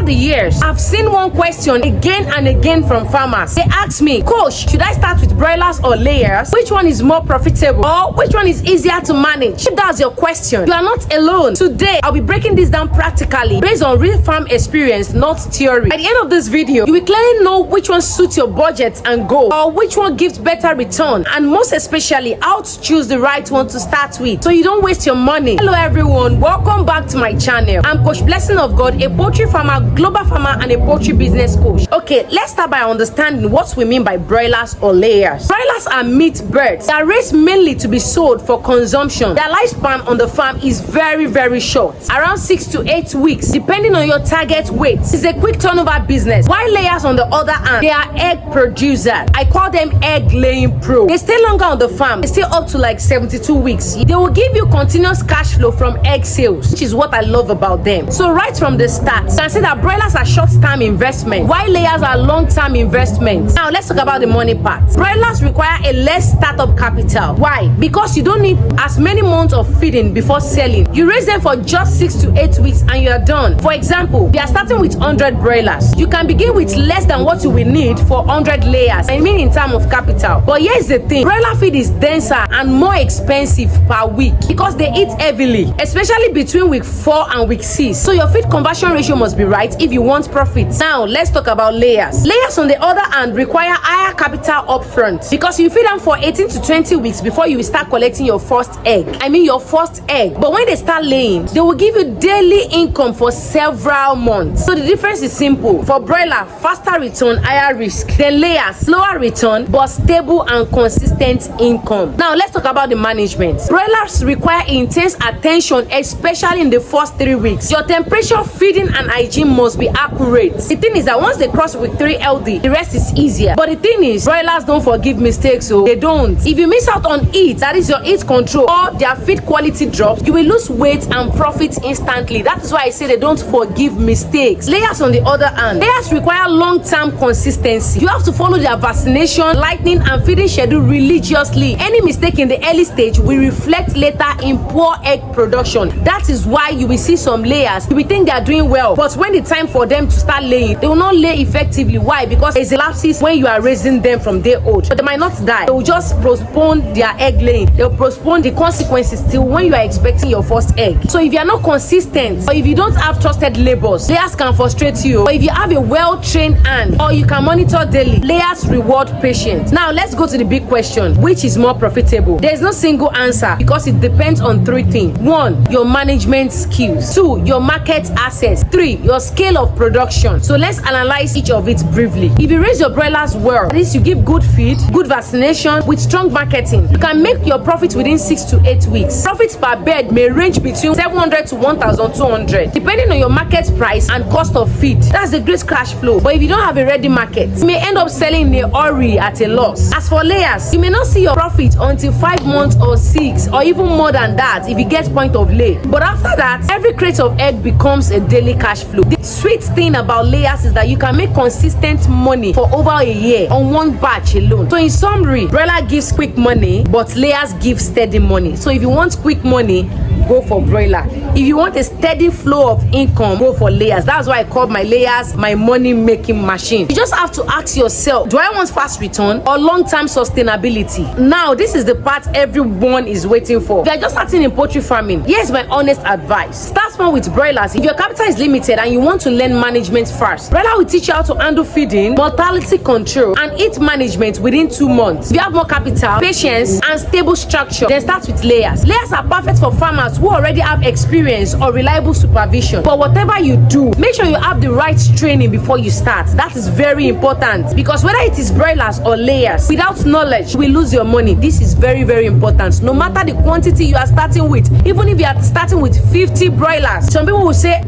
the years, I've seen one question again and again from farmers. They ask me, Coach, should I start with broilers or layers? Which one is more profitable? Or which one is easier to manage? If that's your question, you are not alone. Today, I'll be breaking this down practically based on real farm experience, not theory. At the end of this video, you will clearly know which one suits your budget and goal, or which one gives better return, and most especially, how to choose the right one to start with so you don't waste your money. Hello everyone, welcome back to my channel. I'm Coach Blessing of God, a poultry farmer, global farmer, and a poultry business coach. Okay, let's start by understanding what we mean by broilers or layers. Broilers are meat birds. They are raised mainly to be sold for consumption. Their lifespan on the farm is very short, around 6 to 8 weeks, depending on your target weight. It's a quick turnover business. While layers, on the other hand, they are egg producers. I call them egg laying pro. They stay longer on the farm. They stay up to like 72 weeks. They will give you continuous cash flow from egg sales, which is what I love about them. So right from the start, you can see that broilers are short-term investment, while layers are long-term investments. Now let's talk about the money part. Broilers require a less startup capital. Why? Because you don't need as many months of feeding before selling. You raise them for just 6 to 8 weeks and you are done. For example, we are starting with 100 broilers. You can begin with less than what you will need for 100 layers, I mean in terms of capital. But here's the thing, broiler feed is denser and more expensive per week because they eat heavily, especially between week 4 and week 6. So your feed conversion ratio must be right if you want profit. Now let's talk about layers. Layers, on the other hand, require higher capital upfront because you feed them for 18 to 20 weeks before you will start collecting your first egg. I mean your first egg. But when they start laying, they will give you daily income for several months. So the difference is simple. For broiler, faster return, higher risk. Then layers, slower return but stable and consistent income. Now let's talk about the management. Broilers require intense attention, especially in the first 3 weeks. Your temperature, feeding, and hygiene must be accurate. The thing is that once they cross week 3 healthy, the rest is easier. But the thing is, broilers don't forgive mistakes, so they don't. If you miss out on heat, that is your heat control, or their feed quality drops, you will lose weight and profit instantly. That is why I say they don't forgive mistakes. Layers, on the other hand, layers require long-term consistency. You have to follow their vaccination, lighting, and feeding schedule religiously. Any mistake in the early stage will reflect later in poor egg production. That is why you will see some layers, you will think they are doing well, but when the time for them to start laying, they will not lay effectively. Why? Because there's a lapses when you are raising them from day old. But they might not die. They will just postpone their egg laying. They will postpone the consequences till when you are expecting your first egg. So if you are not consistent, or if you don't have trusted laborers, layers can frustrate you. Or if you have a well-trained hand, or you can monitor daily, layers reward patience. Now let's go to the big question, which is more profitable? There is no single answer because it depends on 3 things. 1, your management skills. 2, your market access. 3, your scale of production. So let's analyze each of it briefly. If you raise your broilers well, at least you give good feed, good vaccination with strong marketing, you can make your profit within 6 to 8 weeks. Profits per bed may range between 700 to 1,200 depending on your market price and cost of feed. That's the great cash flow. But if you don't have a ready market, you may end up selling in a hurry at a loss. As for layers, you may not see your profit until 5 months or 6 or even more than that if you get point of lay. But after that, every crate of egg becomes a daily cash flow. The sweet thing about layers is that you can make consistent money for over a year on one batch alone. So in summary, broiler gives quick money, but layers give steady money. So if you want quick money, go for broiler. If you want a steady flow of income, go for layers. That's why I call my layers my money making machine. You just have to ask yourself, do I want fast return or long-term sustainability? Now this is the part everyone is waiting for. If you are just starting in poultry farming, here's my honest advice. Start small with broilers. If your capital is limited and you want to learn management first, broiler will teach you how to handle feeding, mortality control, and heat management within 2 months. If you have more capital, patience, and stable structure, then start with layers. Layers are perfect for farmers who already have experience or reliable supervision. But whatever you do, make sure you have the right training before you start. That is very important because whether it is broilers or layers, without knowledge, you will lose your money. This is very important. No matter the quantity you are starting with, even if you are starting with 50 broilers, some people will say,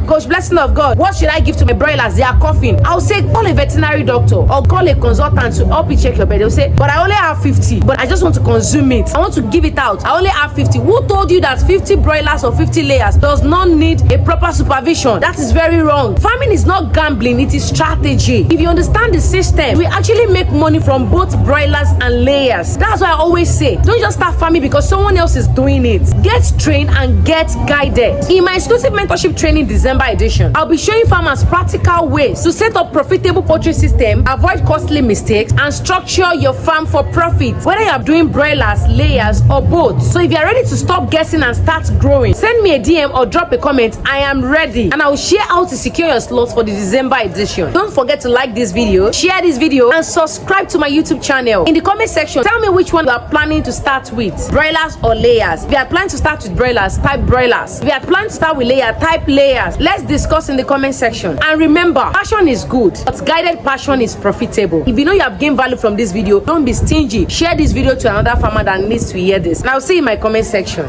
Coach Blessing of God, what should I give to my broilers? They are coughing. I'll say, call a veterinary doctor or call a consultant to help you check your bed. They'll say, but I only have 50, but I just want to consume it. I want to give it out. I only have 50. Who told you that 50 broilers or 50 layers does not need a proper supervision? That is very wrong. Farming is not gambling, it is strategy. If you understand the system, we actually make money from both broilers and layers. That's why I always say, don't just start farming because someone else is doing it. Get trained and get guided. In my exclusive mentorship training December edition, I'll I'll be showing farmers practical ways to set up profitable poultry system, avoid costly mistakes, and structure your farm for profit, whether you are doing broilers, layers, or both. So if you are ready to stop guessing and start growing, send me a DM or drop a comment. I am ready, and I will share how to secure your slots for the December edition. Don't forget to like this video, share this video, and subscribe to my YouTube channel. In the comment section, tell me which one you are planning to start with, broilers or layers. If you are planning to start with broilers, type broilers. If you are planning to start with layers, type layers. Let's discuss in the comment section. And remember, passion is good, but guided passion is profitable. If you know you have gained value from this video, don't be stingy. Share this video to another farmer that needs to hear this, and I'll see you in my comment section.